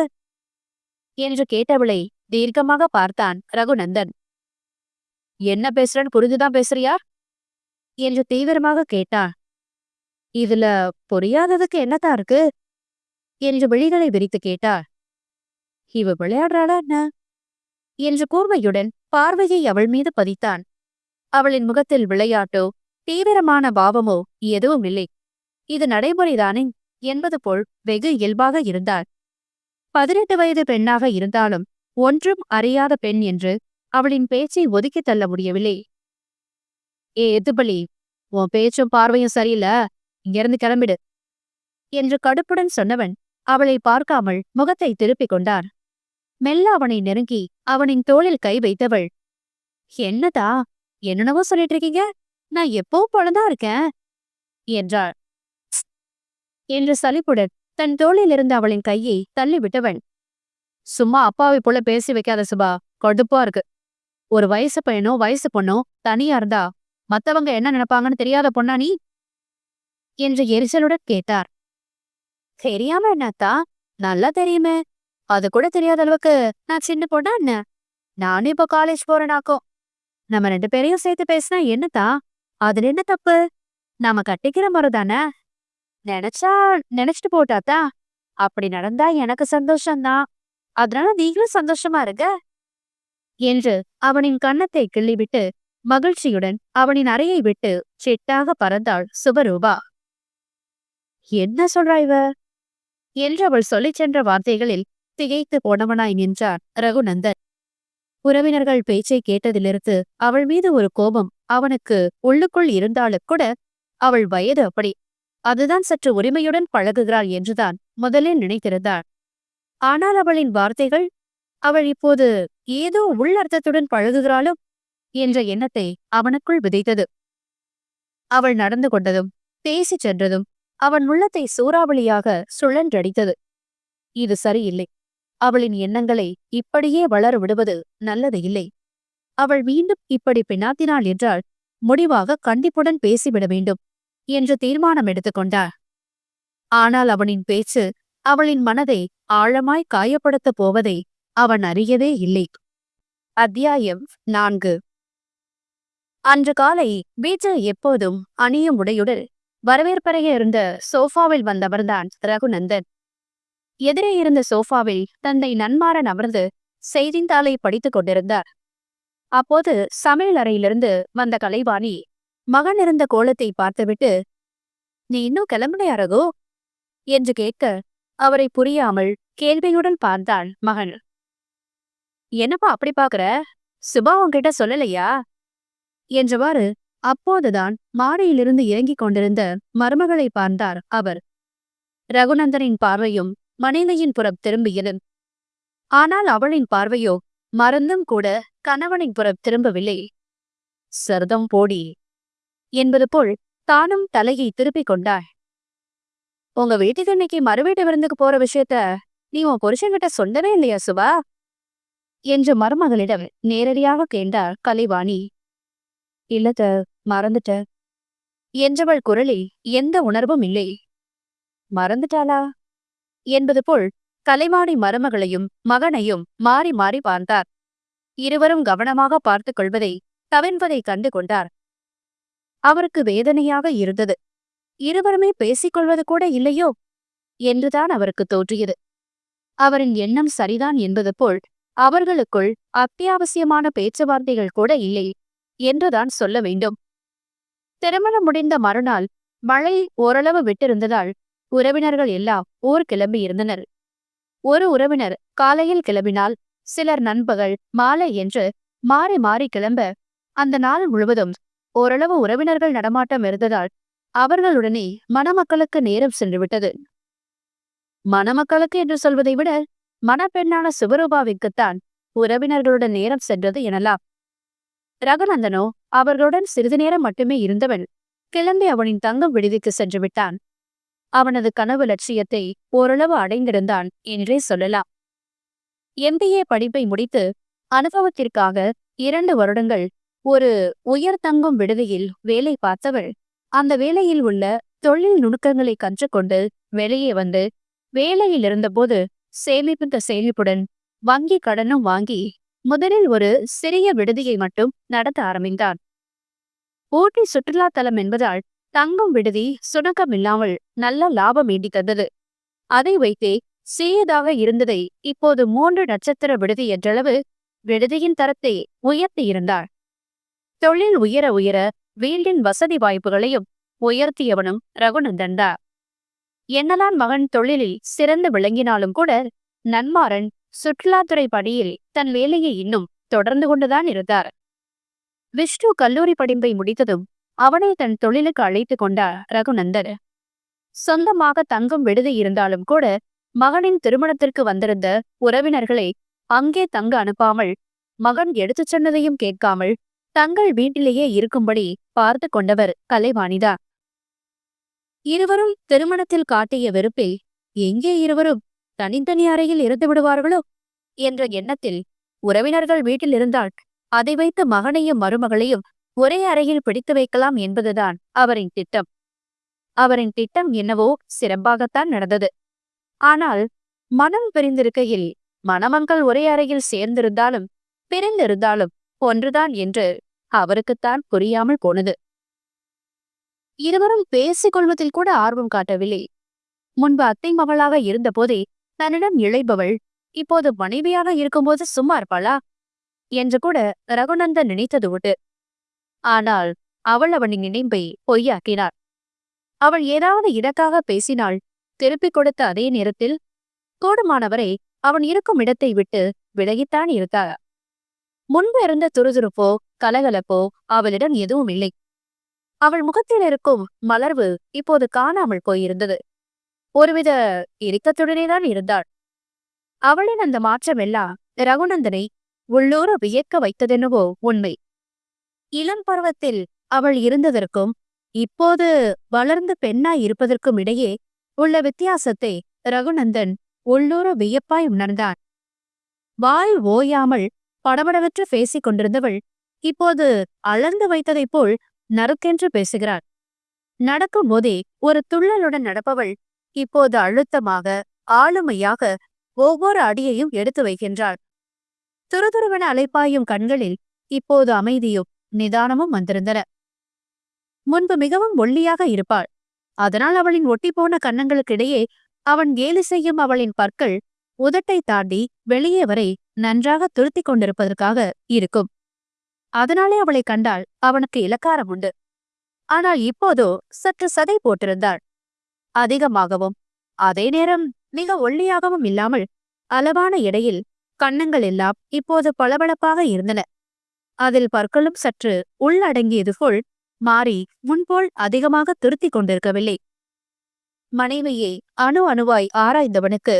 என்று கேட்டவளை தீர்க்கமாக பார்த்தான் ரகுநந்தன். என்ன பேசுறன்னு புரிஞ்சுதான் பேசுறியா என்று தீவிரமாக கேட்டான். இதுல புரியாததுக்கு என்னதான் இருக்கு என்று விழிகளை விரித்து கேட்டார். இவ விளையாடுறாளா என்ன என்று கூர்மையுடன் பார்வையை அவள் மீது பதித்தான். அவளின் முகத்தில் விளையாட்டோ தீவிரமான பாவமோ எதுவும் இல்லை. இது நடைமுறைதானே என்பது போல் வெகு இயல்பாக இருந்தாள். 18 வயது பெண்ணாக இருந்தாலும் ஒன்றும் அறியாத பெண் என்று அவளின் பேச்சை ஒதுக்கித் தள்ள முடியவில்லை. எதுபலி, உன் பேச்சும் பார்வையும் சரியில்லை, இங்கிருந்து கிளம்பிடு என்று கடுப்புடன் சொன்னவன் அவளை பார்க்காமல் முகத்தை திருப்பிக் கொண்டார். மெல்ல அவனை நெருங்கி அவனின் தோளில் கை வைத்தவள், என்னதா என்னென்னவோ சொல்லிட்டு இருக்கீங்க? நான் எப்பவும் போலதான் இருக்கேன் என்றாள். என்று சலிப்புடன் தன் தோளில் இருந்த அவளின் கையை தள்ளிவிட்டவன், சும்மா அப்பாவை போல பேசி வைக்காத சுபா, கடுப்பா இருக்கு. ஒரு வயசு பையனோ வயசு பொண்ணோ தனியா இருந்தா மத்தவங்க என்ன நினைப்பாங்கன்னு தெரியாத பொண்ணா நீ என்று எரிச்சலுடன் கேட்டார். தெரியாம என்னத்தா? நல்லா தெரியுமே. அது கூட தெரியாத அளவுக்கு நான் சின்ன பொண்ணா என்ன? நானும் இப்ப காலேஜ் போறேனாக்கும். நம்ம 2 பேரையும் சேர்த்து பேசினா என்னத்தா? அதுல என்ன தப்பு? நாம கட்டிக்கிற முறை தானே. நினைச்சா நினைச்சிட்டு போட்டாத்தா. அப்படி நடந்தா எனக்கு சந்தோஷம்தான். அதனால நீங்களும் சந்தோஷமா இருங்க என்று அவனின் கன்னத்தை கிள்ளிவிட்டு மகிழ்ச்சியுடன் அவனின் அறையை விட்டு சிட்டாக பறந்தாள் சுபரூபா. என்ன சொல்றா இவ என்று அவள் சொல்லிச் சென்ற வார்த்தைகளில் திகைத்து போனவனாய் நின்றான் ரகுநந்தன். உறவினர்கள் பேச்சை கேட்டதிலிருந்து அவள் மீது ஒரு கோபம் அவனுக்கு உள்ளுக்குள் இருந்தாலும் கூட அவள் வயது அப்படி. அதுதான் சற்று உரிமையுடன் பழகுகிறாள் என்றுதான் முதலில் நினைத்திருந்தாள். ஆனால் அவளின் வார்த்தைகள் அவள் இப்போது ஏதோ உள்ளர்த்தத்துடன் பழகுகிறாளோ என்ற எண்ணத்தை அவனுக்குள் விதைத்தது. அவள் நடந்து கொண்டதும் பேசிச் சென்றதும் அவன் உள்ளத்தை சூறாவளியாக சுழன்றடித்தது. இது சரியில்லை. அவளின் எண்ணங்களை இப்படியே வளர விடுவது நல்லது இல்லை. அவள் மீண்டும் இப்படி பின்னாத்தினாள் என்றால் முடிவாக கண்டிப்புடன் பேசிவிட வேண்டும் என்று தீர்மானம் எடுத்துக்கொண்டார். ஆனால் அவனின் பேச்சு அவளின் மனதை ஆழமாய் காயப்படுத்தப் போவதை அவன் அறியவே இல்லை. அத்தியாயம் 4. அன்று காலை வீட்டில் எப்போதும் அணியும் உடையுடன் வரவேற்பறைய இருந்த சோஃபாவில் வந்தவர்தான் ரகுநந்தன். எதிரே இருந்த சோஃபாவில் தந்தை நன்மாறன் அமர்ந்து செய்தித்தாளை படித்துக் கொண்டிருந்தார். அப்போது சமையல் அறையிலிருந்து வந்த கலைவாணி மகன் இருந்த கோலத்தை பார்த்துவிட்டு, நீ இன்னும் கிளம்பலையா ரகு என்று கேட்க அவரை புரியாமல் கேள்வியுடன் பார்த்தாள் மகன். என்னப்பா அப்படி பாக்குற? சுபா உன்கிட்ட சொல்லலையா என்றவாறு அப்போதுதான் மாடியிலிருந்து இறங்கிக் கொண்டிருந்த மருமகளை பார்த்தார் அவர். ரகுநந்தனின் பார்வையும் மனைவியின் புறம் திரும்பியது. ஆனால் அவளின் பார்வையோ மறந்தும் கூட கணவனின் புறம் திரும்பவில்லை. சர்தம் போடி என்பது போல் தானும் தலையை திருப்பிக் கொண்டாள். உங்க வீட்டுக்கு இன்னைக்கு மறுவீட்டு விருந்துக்கு போற விஷயத்த நீ உன் புருஷன்கிட்ட சொல்லவே இல்லையா சுபா என்று மருமகளிடம் நேரடியாக கேட்டார் கலைவாணி. இல்லத, மறந்துட்ட என்றவள் குரலில் எந்த உணர்வும் இல்லை. மறந்துட்டாளா என்பது போல் கலைவாணி மருமகளையும் மகனையும் மாறி மாறி பார்த்தார். இருவரும் கவனமாக பார்த்துக் கொள்வதை தவிர்ப்பதை கண்டு கொண்டார். அவருக்கு வேதனையாக இருந்தது. இருவருமே பேசிக்கொள்வது கூட இல்லையோ என்றுதான் அவருக்கு தோன்றியது. அவரின் எண்ணம் சரிதான் என்பது போல் அவர்களுக்குள் அத்தியாவசியமான பேச்சுவார்த்தைகள் கூட இல்லை என்றுதான் சொல்ல வேண்டும். திருமணம் முடிந்த மறுநாள் மழை ஓரளவு விட்டிருந்ததால் உறவினர்கள் எல்லாம் ஊர் கிளம்பி இருந்தனர். ஒரு உறவினர் காலையில் கிளம்பினால் சிலர் நண்பகல் மாலை என்று மாறி மாறி கிளம்ப அந்த நாள் முழுவதும் ஓரளவு உறவினர்கள் நடமாட்டம் இருந்ததால் அவர்களுடனே மணமக்களுக்கு நேரம் சென்றுவிட்டது. மணமக்களுக்கு என்று சொல்வதை விட மணப்பெண்ணான சுபரூபாவிற்குத்தான் உறவினர்களுடன் நேரம் சென்றது எனலாம். ரகுநந்தனோ அவர்களுடன் சிறிது நேரம் மட்டுமே இருந்தவன் கிளம்பி அவனின் தங்கும் விடுதிக்கு சென்று விட்டான். அவனது கனவு லட்சியத்தை ஓரளவு அடைந்திருந்தான் என்றே சொல்லலாம். MBA படிப்பை முடித்து அனுபவத்திற்காக 2 வருடங்கள் ஒரு உயர் தங்கும் விடுதியில் வேலை பார்த்தவள் அந்த வேலையில் உள்ள தொழில் நுணுக்கங்களை கற்றுக்கொண்டு வெளியே வந்து வேலையில் இருந்தபோது சேமிப்புத்த சேமிப்புடன் வங்கி கடனும் வாங்கி முதலில் ஒரு சிறிய விடுதியை மட்டும் நடத்த ஆரம்பித்தான். ஊட்டி சுற்றுலா தலம் என்பதால் தங்கும் விடுதி சுணக்கமில்லாமல் நல்ல லாபம் ஈட்டி தந்தது. அதை வைத்தே சிறியதாக இருந்ததை இப்போது 3 நட்சத்திர விடுதி என்றளவு விடுதியின் தரத்தை உயர்த்தி இருந்தாள். தொழில் உயர உயர வீட்டின் வசதி வாய்ப்புகளையும் உயர்த்தியவனும் ரகுநந்தன் தான். என்னதான் மகன் தொழிலில் சிறந்து விளங்கினாலும் கூட நன்மாறன் சுற்றுலாத்துறை பணியில் தன் வேலையை இன்னும் தொடர்ந்து கொண்டுதான் இருந்தார். விஷ்ணு கல்லூரி படிப்பை முடித்ததும் அவனை தன் தொழிலுக்கு அழைத்து கொண்டார் ரகுநந்தன். சொந்தமாக தங்கும் விடுதி இருந்தாலும் கூட மகனின் திருமணத்திற்கு வந்திருந்த உறவினர்களை அங்கே தங்க அனுப்பாமல் மகன் எடுத்துச் சொன்னதையும் கேட்காமல் தங்கள் வீட்டிலேயே இருக்கும்படி பார்த்து கொண்டவர் கலைவாணிதான். இருவரும் திருமணத்தில் காட்டிய வெறுப்பில் எங்கே இருவரும் தனித்தனி அறையில் இருந்து விடுவார்களோ என்ற எண்ணத்தில் உறவினர்கள் வீட்டில் இருந்தால் அதை வைத்து மகனையும் மருமகளையும் ஒரே அறையில் பிடித்து வைக்கலாம் என்பதுதான் அவரின் திட்டம். அவரின் திட்டம் என்னவோ சிறப்பாகத்தான் நடந்தது. ஆனால் மனம் பிரிந்திருக்கையில் மணமக்கள் ஒரே அறையில் சேர்ந்திருந்தாலும் பிரிந்திருந்தாலும் ஒன்றுதான் என்று அவருக்குத்தான் புரியாமல் போனது. இருவரும் பேசிக் கொள்வதில் கூட ஆர்வம் காட்டவில்லை. முன்பு அத்தை மகளாக இருந்தபோதே தன்னிடம் இழைப்பவள் இப்போது மனைவியாக இருக்கும்போது சும்மா இருப்பாளா என்று கூட ரகுநந்தன் நினைத்தது உண்டு. ஆனால் அவள் அவனின் நினைப்பை பொய்யாக்கினாள். அவள் ஏதாவது இடக்காக பேசினாள். திருப்பிக் கொடுத்த அதே நேரத்தில் கூடுமானவரை அவன் இருக்கும் இடத்தை விட்டு விலகித்தான் இருந்தாள். முன்பு இருந்த துருதுருப்போ கலகலப்போ அவளிடம் எதுவும் இல்லை. அவள் முகத்தில் இருக்கும் மலர்வு இப்போது காணாமல் போயிருந்தது. ஒருவித இறுக்கத்துடனேதான் இருந்தாள். அவளின் அந்த மாற்றமெல்லாம் ரகுநந்தனை உள்ளூர வியக்க வைத்ததென்னவோ உண்மை. இளம் பருவத்தில் அவள் இருந்ததற்கும் இப்போது வளர்ந்து பெண்ணாய் இருப்பதற்கும் இடையே உள்ள வித்தியாசத்தை ரகுநந்தன் உள்ளூர வியப்பாய் உணர்ந்தான். வாய் ஓயாமல் படபடவற்று பேசிக் கொண்டிருந்தவள் இப்போது அளந்து வைத்ததைப் போல் நறுக்கென்று பேசுகிறாள். நடக்கும் போதே ஒரு துள்ளலுடன் நடப்பவள் இப்போது அழுத்தமாக ஆளுமையாக ஒவ்வொரு அடியையும் எடுத்து வைக்கின்றாள். துருதுருவென அலைப்பாயும் கண்களில் இப்போது அமைதியும் நிதானமும் வந்திருந்தன. முன்பு மிகவும் ஒல்லியாக இருப்பாள். அதனால் அவளின் ஒட்டிப்போன கன்னங்களுக்கிடையே அவன் கேலி செய்யும் அவளின் பற்கள் உதட்டை தாண்டி வெளியே வரை நன்றாக துருத்திக் கொண்டிருப்பதற்காக இருக்கும். அதனாலே அவளை கண்டால் அவனுக்கு இலக்காரம் உண்டு. ஆனால் இப்போதோ சற்று சதை போட்டிருந்தாள். அதிகமாகவும் அதே நேரம் மிக ஒல்லியாகவும் இல்லாமல் அளவான எடையில் கன்னங்கள் எல்லாம் இப்போது பளபளப்பாக இருந்தன. அதில் பற்களும் சற்று உள்ளடங்கியது போல் மாறி முன்போல் அதிகமாக துருத்திக் கொண்டிருக்கவில்லை. மனைவியை அணு அணுவாய் ஆராய்ந்தவனுக்கு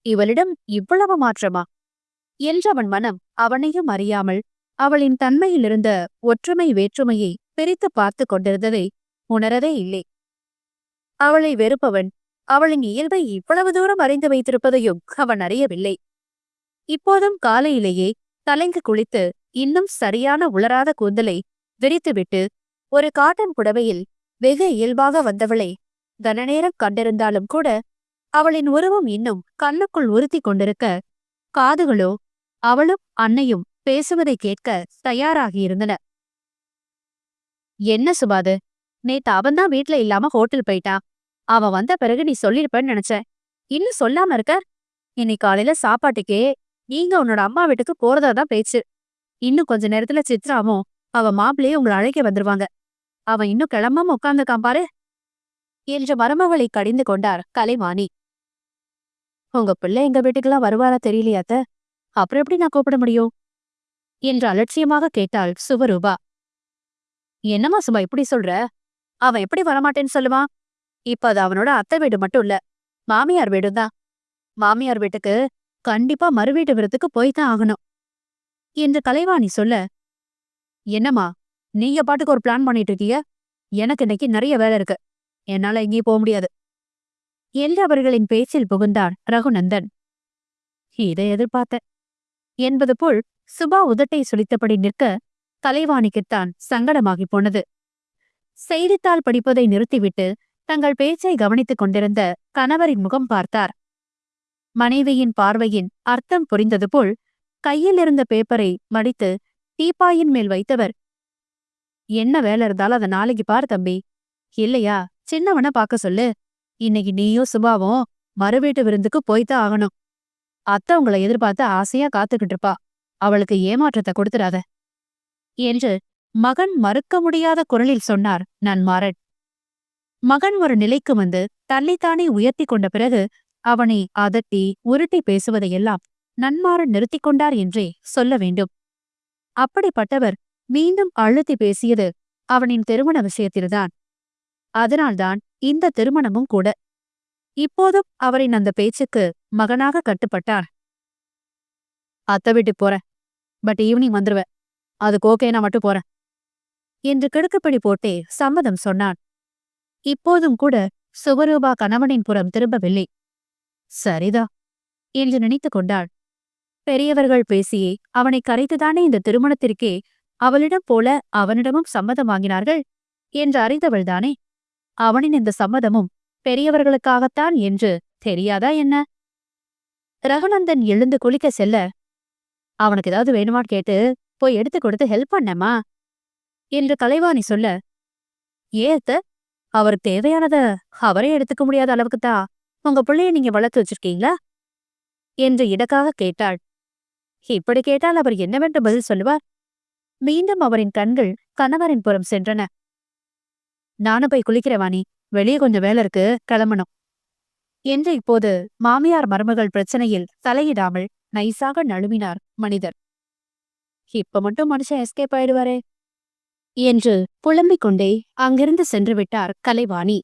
இவளிடம் இவ்வளவு மாற்றமா என்றவன் மனம் அவனையும் அறியாமல் அவளின் தன்மையிலிருந்த ஒற்றுமை வேற்றுமையை பிரித்து பார்த்து கொண்டிருந்ததை உணரவே இல்லை. அவளை வெறுப்பவன் அவளின் இயல்பை இவ்வளவு தூரம் அறிந்து வைத்திருப்பதையும் அவன் அறியவில்லை. இப்போதும் காலையிலேயே தலைங்கு குளித்து இன்னும் சரியான உலராத கூந்தலை விரித்துவிட்டு ஒரு காட்டன் புடவையில் வெகு இயல்பாக வந்தவளை கனநேரம் கண்டிருந்தாலும் கூட அவளின் உருவம் இன்னும் கண்ணுக்குள் உறுத்தி கொண்டிருக்க காதுகளோ அவளும் அன்னையும் பேசுவதை கேட்க தயாராகியிருந்தன. என்ன சுபாது, நேத்து அவன்தான் வீட்ல இல்லாம ஹோட்டல் போயிட்டான். அவன் வந்த பிறகு நீ சொல்லிருப்பன்னு நினைச்சேன். இன்னும் சொல்லாம இருக்க. இன்னைக்கு காலையில சாப்பாட்டுக்கே நீங்க உன்னோட அம்மா வீட்டுக்கு போறதா தான் பேச்சு. இன்னும் கொஞ்ச நேரத்துல சித்ராவும் அவ மாப்பிள்ளையே உங்களை அழைக்க வந்துருவாங்க. அவன் இன்னும் கிளம்பாம உட்கார்ந்துக்கான் பாரு என்ற மருமகளை கடிந்து கொண்டார் கலைவாணி. உங்க பிள்ளை எங்க வீட்டுக்கெல்லாம் வருவாரா தெரியலையாத்த? அப்புறம் எப்படி நான் கூப்பிட முடியும் என்று அலட்சியமாக கேட்டாள் சுவரூபா. என்னம்மா சும்மா இப்படி சொல்ற? அவன் எப்படி வரமாட்டேன்னு சொல்லுவான்? இப்ப அது அவனோட அத்தை வீடு மட்டும் இல்ல, மாமியார் வீடுதான். மாமியார் வீட்டுக்கு கண்டிப்பா மறு வீட்டு விருத்துக்கு போய்தான் ஆகணும் என்று கலைவாணி சொல்ல, என்னம்மா, நீங்க பாட்டுக்கு ஒரு பிளான் பண்ணிட்டு இருக்கீங்க? எனக்கு இன்னைக்கு நிறைய வேலை இருக்கு. என்னால எங்கேயும் போக முடியாது என்று அவர்களின் பேச்சில் புகுந்தார் ரகுநந்தன். இதை எதிர்பார்த்தேன் என்பது போல் சுபா உதட்டை சுளித்தபடி நிற்க கலைவாணிக்குத்தான் சங்கடமாகி போனது. செய்தித்தாள் படிப்பதை நிறுத்திவிட்டு தங்கள் பேச்சை கவனித்துக் கொண்டிருந்த கணவரின் முகம் பார்த்தார். மனைவியின் பார்வையின் அர்த்தம் புரிந்தது போல் கையில் இருந்த பேப்பரை மடித்து டீப்பாயின் மேல் வைத்தவர், என்ன வேலை இருந்தாலும் அதை நாளைக்கு பாரு தம்பி. இல்லையா சின்னவனை பார்க்க சொல்லு. இன்னைக்கு நீயும் சுபாவும் மறுவீட்டு விருந்துக்கு போய்தான் ஆகணும். அத்தை உங்களை எதிர்பார்த்து ஆசையா காத்துக்கிட்டு இருப்பா. அவளுக்கு ஏமாற்றத்தை கொடுத்துடாத என்று மகன் மறுக்க முடியாத குரலில் சொன்னார் நன்மாறன். மகன் ஒரு நிலைக்கு வந்து தன்னைத்தானே உயர்த்தி கொண்ட பிறகு அவனை அதட்டி உருட்டி பேசுவதையெல்லாம் நன்மாறன் நிறுத்திக் கொண்டார் என்றே சொல்ல வேண்டும். அப்படிப்பட்டவர் மீண்டும் அழுத்தி பேசியது அவனின் திருமண விஷயத்தில்தான். அதனால்தான் இந்த திருமணமும் கூட. இப்போதும் அவரின் அந்த பேச்சுக்கு மகனாக கட்டுப்பட்டார். அத்தை வீட்டுக்கு போறேன், பட் ஈவினிங் வந்துருவேன். அதுக்கு ஓகே, நான் மட்டும் போறேன் என்று கிடுக்குப்பிடி போட்டே சம்மதம் சொன்னான். இப்போதும் கூட சுவரூபா கணவனின் புறம் திரும்பவில்லை. சரிதா என்று நினைத்து கொண்டாள். பெரியவர்கள் பேசியே அவனை கரைத்துதானே இந்த திருமணத்திற்கே அவளிடம் போல அவனிடமும் சம்மதம் வாங்கினார்கள் என்று அறிந்தவள்தானே. அவனின் இந்த சம்மதமும் பெரியவர்களுக்காகத்தான் என்று தெரியாதா என்ன? ரகுநந்தன் எழுந்து குளிக்க செல்ல, அவனுக்கு ஏதாவது வேணுமான்னு கேட்டு போய் எடுத்து கொடுத்து ஹெல்ப் பண்ணமா என்று கலைவாணி சொல்ல, ஏத்த அவருக்கு தேவையானத அவரே எடுத்துக்க முடியாத அளவுக்குத்தான் உங்க பிள்ளைய நீங்க வளர்த்து வச்சிருக்கீங்களா என்று இடக்காக கேட்டாள். இப்படி கேட்டால் அவர் என்னவென்று பதில் சொல்லுவார்? மீண்டும் அவரின் கண்கள் கணவரின் புறம் சென்றன. நானும் போய் குளிக்கிறவாணி, வெளியே கொஞ்சம் வேலை இருக்கு, கிளம்பணும் என்று இப்போது மாமியார் மருமகள் பிரச்சனையில் தலையிடாமல் நைசாக நழுவினார் மனிதர். இப்ப மட்டும் மனுஷன் எஸ்கேப் ஆயிடுவாரே என்று புலம்பிக் கொண்டே அங்கிருந்து சென்று விட்டார் கலைவாணி.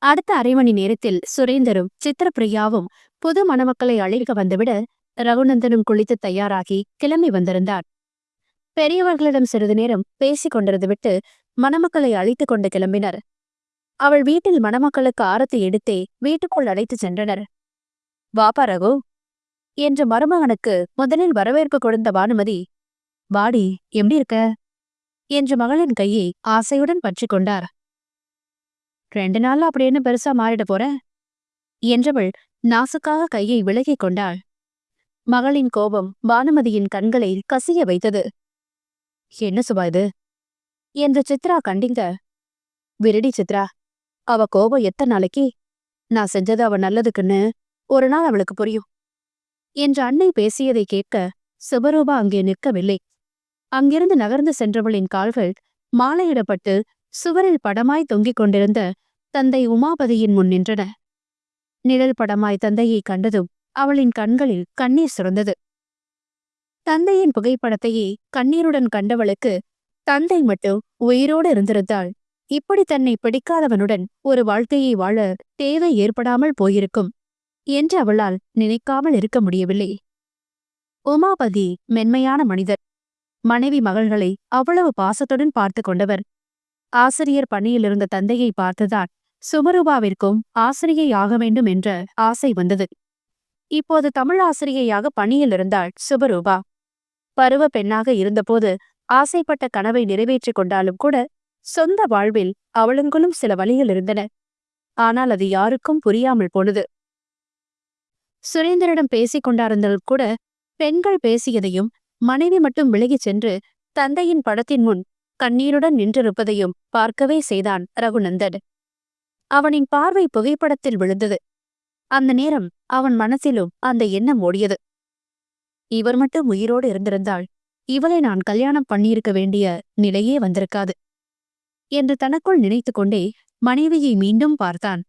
அடுத்த அரை மணி நேரத்தில் சுரேந்தரும் சித்திரப்பிரியாவும் புது மணமக்களை அழைக்க வந்துவிட ரகுநந்தனும் குளித்து தயாராகி கிளம்பி வந்திருந்தார். பெரியவர்களிடம் சிறிது நேரம் பேசிக் கொண்டிருந்து விட்டு மணமக்களை அழைத்துக் கொண்டு கிளம்பினர். அவள் வீட்டில் மணமக்களுக்கு ஆரத்தி எடுத்தே வீட்டுக்குள் அழைத்துச் சென்றனர். வாப்பா ரகு என்று மருமகனுக்கு முதலில் வரவேற்பு கொடுத்த பானுமதி, வாடி, எப்படி இருக்க என்று மகளின் கையை ஆசையுடன் பற்றி கொண்டார். 2 நாள்ல அப்படின்னு பெருசா மாறிட போற என்றவள் நாசுக்காக கையை விலகிக் கொண்டாள். மகளின் கோபம் பானுமதியின் கண்களை கசிய வைத்தது. என்ன சுபா இது என்று சித்ரா கண்டிங்க. விரடி சித்ரா, அவ கோபம் எத்தனை நாளைக்கு? நான் செஞ்சது அவ நல்லதுக்குன்னு ஒரு நாள் அவளுக்கு புரியும் என்று அன்னை பேசியதை கேட்க சுபரூபா அங்கே நிற்கவில்லை. அங்கிருந்து நகர்ந்து சென்றவளின் கால்கள் மாலையிடப்பட்டு சுவரில் படமாய் தொங்கிக் கொண்டிருந்த தந்தை உமாபதியின் முன் நின்றன. நிழல் படமாய் தந்தையை கண்டதும் அவளின் கண்களில் கண்ணீர் சுரந்தது. தந்தையின் புகைப்படத்தையே கண்ணீருடன் கண்டவளுக்கு தந்தை மட்டும் உயிரோடு இருந்திருந்தாள் இப்படி தன்னை பிடிக்காதவனுடன் ஒரு வாழ்க்கையை வாழ தேவை ஏற்படாமல் போயிருக்கும் என்று அவளால் நினைக்காமல் இருக்க முடியவில்லை. உமாபதி மென்மையான மனிதர். மனைவி மகள்களை அவ்வளவு பாசத்துடன் பார்த்து கொண்டவர். ஆசிரியர் பணியிலிருந்த தந்தையை பார்த்துதான் சுமரூபாவிற்கும் ஆசிரியை ஆக வேண்டும் என்ற ஆசை வந்தது. இப்போது தமிழ் ஆசிரியையாக பணியில் இருந்தாள் சுபரூபா. பருவ பெண்ணாக இருந்தபோது ஆசைப்பட்ட கனவை நிறைவேற்றிக் கொண்டாலும் கூட சொந்த வாழ்வில் அவளுங்களும் சில வழிகள் இருந்தன. ஆனால் அது யாருக்கும் புரியாமல் போனது. சுரேந்தரிடம் பேசிக் கொண்டாருந்தாலும் கூட பெண்கள் பேசியதையும் மனைவி மட்டும் விலகிச் சென்று தந்தையின் படத்தின் முன் கண்ணீருடன் நின்றிருப்பதையும் பார்க்கவே செய்தான் ரகுநந்தன். அவனின் பார்வை புகைப்படத்தில் விழுந்தது. அந்த நேரம் அவன் மனசிலும் அந்த எண்ணம் ஓடியது. இவர் மட்டும் உயிரோடு இருந்திருந்தாள் இவளை நான் கல்யாணம் பண்ணியிருக்க வேண்டிய நிலையே வந்திருக்காது என்று தனக்குள் நினைத்து கொண்டே மனைவியை மீண்டும் பார்த்தான்.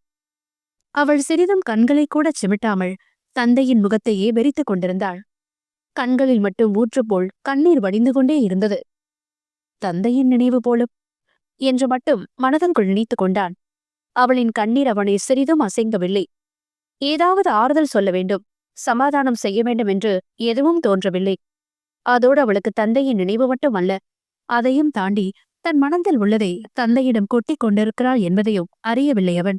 அவள் சிறிதும் கண்களை கூட சிமிட்டாமல் தந்தையின் முகத்தையே வெறித்துக் கொண்டிருந்தாள். கண்களில் மட்டும் ஊற்றுப்போல் கண்ணீர் வடிந்து கொண்டே இருந்தது. தந்தையின் நினைவு போலும் என்று மட்டும் மனதற்குள் நினைத்து கொண்டான். அவளின் கண்ணீர் அவனை சிறிதும் அசைங்கவில்லை. ஏதாவது ஆறுதல் சொல்ல வேண்டும், சமாதானம் செய்ய வேண்டும் என்று எதுவும் தோன்றவில்லை. அதோடு அவளுக்கு தந்தையின் நினைவு மட்டும் அல்ல, அதையும் தாண்டி தன் மனதில் உள்ளதை தந்தையிடம் கொட்டிக் கொண்டிருக்கிறாள் என்பதையும் அறியவில்லை அவன்.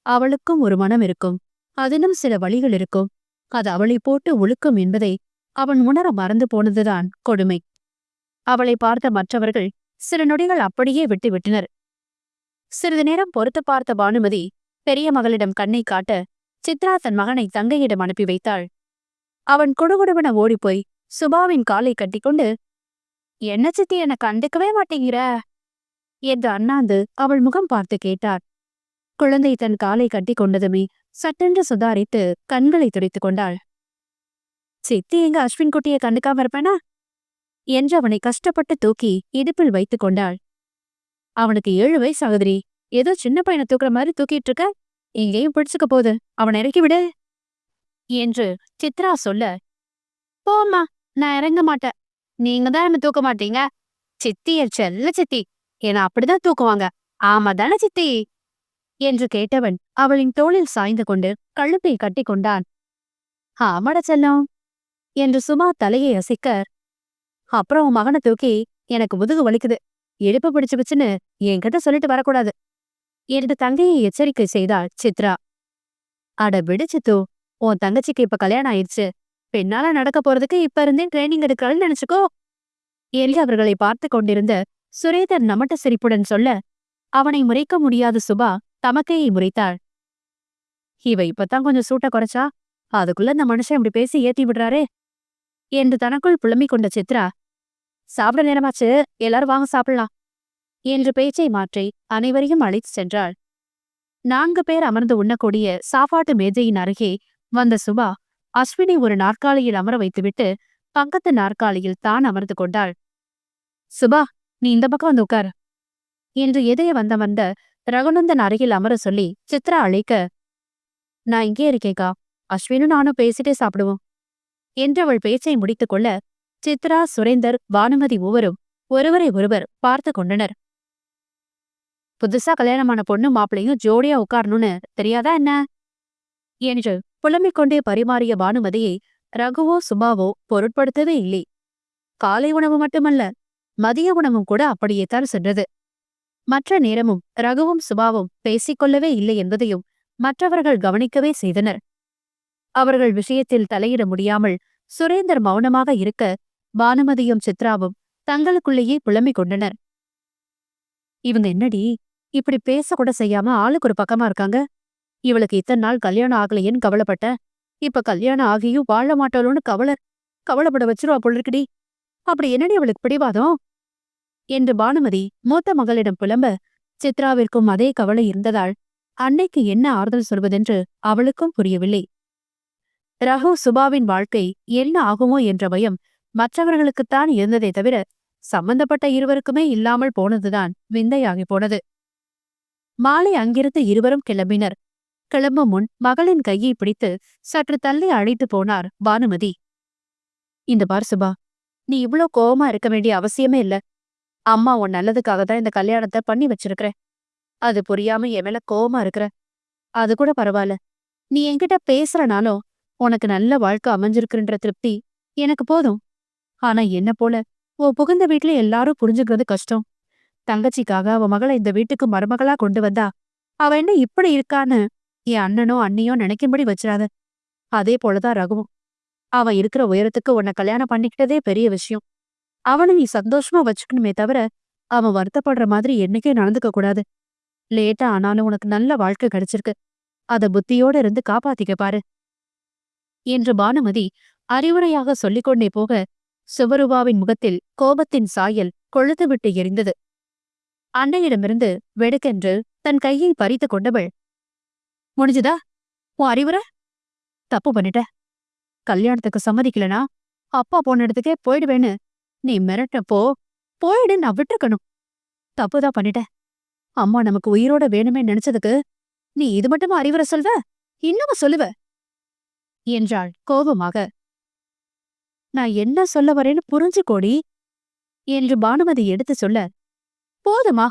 அவளுக்கும் ஒரு மனம் இருக்கும், அதிலும் சில வழிகள் இருக்கும். அது அவளை போட்டு ஒழுக்கும் என்பதை அவன் உணர மறந்து போனதுதான் கொடுமை. அவளை பார்த்த மற்றவர்கள் சில நொடிகள் அப்படியே விட்டுவிட்டனர். சிறிது நேரம் பொறுத்து பார்த்த பானுமதி பெரிய மகளிடம் கண்ணை காட்ட சித்ரா தன் மகனை தங்கையிடம் அனுப்பி வைத்தாள். அவன் குடுகுடுவென ஓடிப்போய் சுபாவின் காலை கட்டிக்கொண்டு, என்ன சித்தி, என கண்டுக்கவே மாட்டேங்கிற என்று அண்ணாந்து அவள் முகம் பார்த்து கேட்டார். குழந்தை தன் காலை கட்டி கொண்டதுமே சட்டென்று சுதாரித்து கண்களை துடைத்துக் கொண்டாள். சித்தி எங்க அஸ்வின் குட்டியை கண்டுக்காம இருப்பேனா என்று அவனை கஷ்டப்பட்டு தூக்கி இடுப்பில் வைத்துக் கொண்டாள். அவனுக்கு 7 வயசு ஆகுதுரி, ஏதோ சின்ன பையனை தூக்குற மாதிரி தூக்கிட்டு இருக்க, இங்கேயும் பிடிச்சுக்க போகுது, அவனை இறக்கி விடு என்று சித்ரா சொல்ல, போம்மா, நான் இறங்க மாட்டேன், நீங்க தான் என்ன தூக்க மாட்டீங்க, சித்திய செல்ல சித்தி என அப்படிதான் தூக்குவாங்க, ஆமா தானே சித்தி என்று கேட்டவன் அவளின் தோளில் சாய்ந்து கொண்டு கழுத்தை கட்டி கொண்டான். ஆமாட செல்லம் என்று சுமா தலையை அசைக்க, அப்புறம் உன் மகனை தூக்கி எனக்கு முதுகு வலிக்குது, இடுப்பு பிடிச்சுபிச்சுன்னு என்கிட்ட சொல்லிட்டு வரக்கூடாது என்று தங்கையை எச்சரிக்கை செய்தாள் சித்ரா. அட விடு சித்து, உன் தங்கச்சிக்கு இப்ப கல்யாணம் ஆயிடுச்சு, பின்னால நடக்க போறதுக்கு இப்ப இருந்தே ட்ரைனிங் எடுக்கலாம்னு நினைச்சுக்கோ என்று அவர்களை பார்த்து கொண்டிருந்த சுரேதர் நமட்ட சிரிப்புடன் சொல்ல, அவனை முறைக்க முடியாத சுபா தமக்கையை முறைத்தாள். இவ இப்பதான் கொஞ்சம் சூட்ட குறைச்சா, அதுக்குள்ள இந்த மனுஷன் இப்படி பேசி ஏத்தி விடுறாரே என்று தனக்குள் புலம்பிக் கொண்ட சித்ரா, சாப்பிட நேரமாச்சு, எல்லாரும் வாங்க சாப்பிடலாம் என்று பேச்சை மாற்றி அனைவரையும் அழைத்து சென்றாள். 4 பேர் அமர்ந்து உண்ணக்கூடிய சாப்பாட்டு மேஜையின் அருகே வந்த சுபா அஸ்வினை ஒரு நாற்காலியில் அமர வைத்துவிட்டு பக்கத்து நாற்காலியில் தான் அமர்ந்து கொண்டாள். சுபா, நீ இந்த பக்கம் வந்து உட்கார் என்று எதைய வந்த ரகுநந்தன் அருகில் அமர சொல்லி சித்ரா அழைக்க, நான் இங்கே இருக்கேக்கா, அஸ்வினும் நானும் பேசிட்டே சாப்பிடுவோம் என்று அவள் பேச்சை முடித்துக்கொள்ள சித்ரா, சுரேந்தர், பானுமதி மூவரும் ஒருவரை ஒருவர் பார்த்து கொண்டனர். புதுசா கல்யாணமான பொண்ணு மாப்பிள்ளையும் ஜோடியா உட்காரணும்னு தெரியாதா என்ன என்று புலம்பிக் கொண்டே பரிமாறிய பானுமதியை ரகுவோ சுபாவோ பொருட்படுத்தவே இல்லை. காலை உணவு மட்டுமல்ல, மதிய உணவும் கூட அப்படியேத்தான் சென்றது. மற்ற நேரமும் ரகுவும் சுபாவும் பேசிக்கொள்ளவே இல்லை என்பதையும் மற்றவர்கள் கவனிக்கவே செய்தனர். அவர்கள் விஷயத்தில் தலையிட முடியாமல் சுரேந்தர் மௌனமாக இருக்க பானுமதியும் சித்ராவும் தங்களுக்குள்ளேயே புலம்பிக் கொண்டனர். இவங்க என்னடி இப்படி பேசக்கூட செய்யாம ஆளுக்கு ஒரு பக்கமா இருக்காங்க, இவளுக்கு இத்தனை நாள் கல்யாணம் ஆகலையேன்னு கவலைப்பட்ட, இப்ப கல்யாணம் ஆகியும் வாழ மாட்டாளோன்னு கவலைப்பட வச்சிருவா பொருளுக்குடி, அப்படி என்னடி அவளுக்கு பிடிவாதம் என்று பானுமதி மூத்த மகளிடம் புலம்ப, சித்ராவிற்கும் அதே கவலை இருந்ததால் அன்னைக்கு என்ன ஆறுதல் சொல்வதென்று அவளுக்கும் புரியவில்லை. ரகு சுபாவின் வாழ்க்கை என்ன ஆகுமோ என்ற பயம் மற்றவர்களுக்குத்தான் இருந்ததே தவிர சம்பந்தப்பட்ட இருவருக்குமே இல்லாமல் போனதுதான் விந்தையாகி போனது. மாலை அங்கிருந்து இருவரும் கிளம்பினர். கிளம்பும் முன் மகளின் கையை பிடித்து சற்று தள்ளி அழைத்து போனார் பானுமதி. இந்த பார் சுபா, நீ இவ்ளோ கோவமா இருக்க வேண்டிய அவசியமே இல்ல. அம்மா உன் நல்லதுக்காக தான் இந்த கல்யாணத்தை பண்ணி வச்சிருக்கிற. அது புரியாம என் மேல கோவமா இருக்கிற. அது கூட பரவாயில்ல, நீ என்கிட்ட பேசுறனாலும் உனக்கு நல்ல வாழ்க்கை அமைஞ்சிருக்குன்ற திருப்தி எனக்கு போதும். ஆனா என்ன போல உன் புகுந்த வீட்டுல எல்லாரும் புரிஞ்சுக்கிறது கஷ்டம். தங்கச்சிக்காக அவ மகளை இந்த வீட்டுக்கு மருமகளா கொண்டு வந்தா அவ என்ன இப்படி இருக்கான்னு என் அண்ணனோ அண்ணியோ நினைக்கும்படி வச்சிடாத. அதே போலதான் ரகுவும். அவன் இருக்கிற உயரத்துக்கு உன்னை கல்யாணம் பண்ணிக்கிட்டதே பெரிய விஷயம். அவனை நீ சந்தோஷமா வச்சுக்கணுமே தவிர அவன் வருத்தப்படுற மாதிரி என்னைக்கே நடந்துக்க கூடாது. லேட்டா ஆனாலும் உனக்கு நல்ல வாழ்க்கை கிடைச்சிருக்கு, அத புத்தியோட இருந்து காப்பாத்திக்க பாரு என்று பானுமதி அறிவுரையாக சொல்லிக்கொண்டே போக சுவருபாவின் முகத்தில் கோபத்தின் சாயல் கொழுத்துவிட்டு எரிந்தது. அன்னையிடமிருந்து வெடுக்கென்று தன் கையை பறித்து கொண்டவள், முடிஞ்சுதா உன் அறிவுரை? தப்பு பண்ணிட்ட. கல்யாணத்துக்கு சம்மதிக்கலனா அப்பா போன இடத்துக்கே போயிடுவேன்னு நீ மிரட்டப்போ போயிடு, நான் விட்டுருக்கணும். தப்புதான் பண்ணிட்ட. அம்மா நமக்கு உயிரோட வேணுமே நினைச்சதுக்கு நீ இது மட்டுமா அறிவுரை சொல்வ? இன்னமும் சொல்லுவ என்றாள் கோபமாக. நான் என்ன சொல்ல வரேன்னு புரிஞ்சுக்கோடி என்று பானுமதி எடுத்து சொல்ல, போதுமா,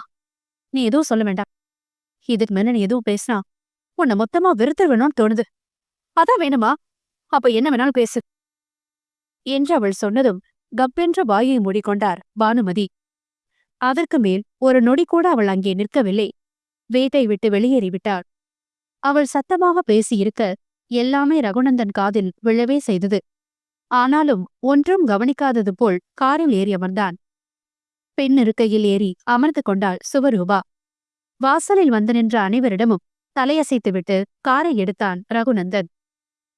நீ எதுவும் சொல்ல வேண்டாம். இதுக்கு மேல நீ எதுவும் பேசினா உன்னை மொத்தமா வெறுத்துருவேணும்னு தோணுது. அதான் வேணுமா? அப்ப என்ன வேணாலும் பேசு என்று அவள் சொன்னதும் கப்பென்ற வாயை மூடிக்கொண்டார் பானுமதி. அதற்கு மேல் ஒரு நொடி கூட அவள் அங்கே நிற்கவில்லை. வீட்டை விட்டு வெளியேறிவிட்டாள். அவள் சத்தமாக பேசியிருக்க எல்லாமே ரகுநந்தன் காதில் விழவே செய்தது. ஆனாலும் ஒன்றும் கவனிக்காதது போல் காரில் ஏறி அமர்ந்தான். பெண் இருக்கையில் ஏறி அமர்ந்து கொண்டாள் சுவரூபா. வாசலில் வந்து நின்ற அனைவரிடமும் தலையசைத்துவிட்டு காரை எடுத்தான் ரகுநந்தன்.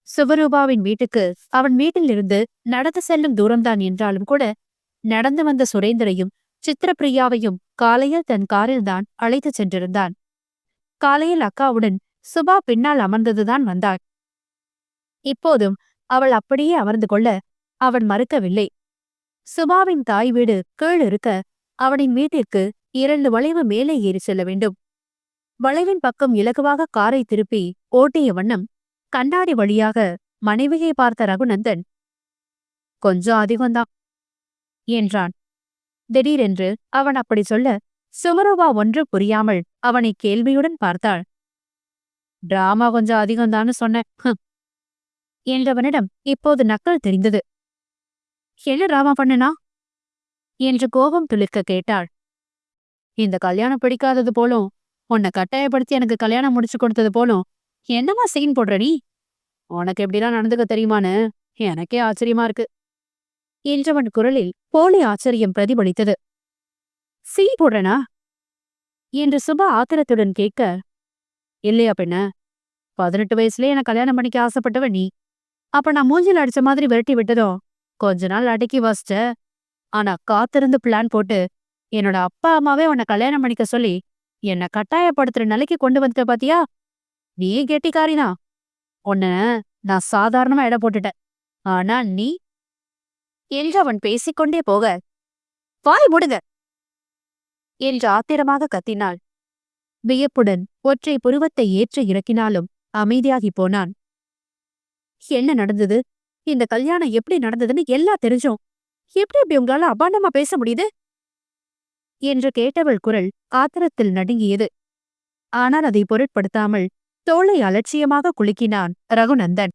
சுவரூபாவின் வீட்டுக்கு அவன் வீட்டிலிருந்து நடந்து செல்லும் தூரம்தான் என்றாலும் கூட நடந்து வந்த சுரேந்தரையும் சித்திரப்பிரியாவையும் காலையில் தன் காரில்தான் அழைத்துச் சென்றிருந்தான். காலையில் அக்காவுடன் சுபா பின்னால் அமர்ந்ததுதான் வந்தாள். இப்போதும் அவள் அப்படியே அமர்ந்து கொள்ள அவன் மறுக்கவில்லை. சுபாவின் தாய் வீடு கீழ் இருக்க அவனின் வீட்டிற்கு 2 வளைவு மேலே ஏறி செல்ல வேண்டும். வளைவின் பக்கம் இலகுவாக காரை திருப்பி ஓட்டிய வண்ணம் கண்ணாடி வழியாக மனைவியை பார்த்த ரகுநந்தன், கொஞ்சம் அதிகம்தான் என்றான். திடீரென்று அவன் அப்படி சொல்ல சுமரூபா ஒன்று புரியாமல் அவனை கேள்வியுடன் பார்த்தாள். டிராமா கொஞ்சம் அதிகம்தான்னு சொன்னேன் என்றவனிடம் இப்போது நக்கல் தெரிந்தது. என்ன டிராமா பண்ணுனா என்று கோபம் துளிர்க்க கேட்டாள். இந்த கல்யாணம் பிடிக்காதது போலும், உன்னை கட்டாயப்படுத்தி எனக்கு கல்யாணம் முடிச்சு கொடுத்தது போலும் என்னமா சீன் போடுற நீ? உனக்கு எப்படிலாம் நடந்துக்க தெரியுமான்னு எனக்கே ஆச்சரியமா இருக்கு என்றவன் குரலில் போலி ஆச்சரியம் பிரதிபலித்தது. சீன் போடுறனா என்று சுபா ஆத்திரத்துடன் கேட்க, இல்லையா பெண்ண, 18 வயசுலயே என்ன கல்யாணம் பண்ணிக்க ஆசைப்பட்டவ நீ. அப்ப நான் மூஞ்சில அடிச்ச மாதிரி விரட்டி விட்டதும் கொஞ்ச நாள் அடக்கி வாசிச்ச. ஆனா காத்திருந்து பிளான் போட்டு என்னோட அப்பா அம்மாவே உன்னை கல்யாணம் பண்ணிக்க சொல்லி என்னை கட்டாயப்படுத்துற நிலைக்கு கொண்டு வந்துட்ட பாத்தியா? நீ கெட்டிக்காரினா. உன்ன நான் சாதாரணமா எடை போட்டுட்டேன். ஆனா நீ என்று அவன் பேசிக்கொண்டே போக, வாய் மூடுங்க என்று ஆத்திரமாக கத்தினாள். வியப்புடன் ஒற்றை புருவத்தை ஏற்றி இறக்கினாலும் அமைதியாகி போனான். என்ன நடந்தது? இந்த கல்யாணம் எப்படி நடந்ததுன்னு எல்லாம் தெரிஞ்சோம். எப்படி இப்படி உங்களால அபாண்டமா பேச முடியுது என்று கேட்டவள் குரல் ஆத்திரத்தில் நடுங்கியது. ஆனால் அதை பொருட்படுத்தாமல் தோளை அலட்சியமாக குலுக்கினான் ரகுநந்தன்.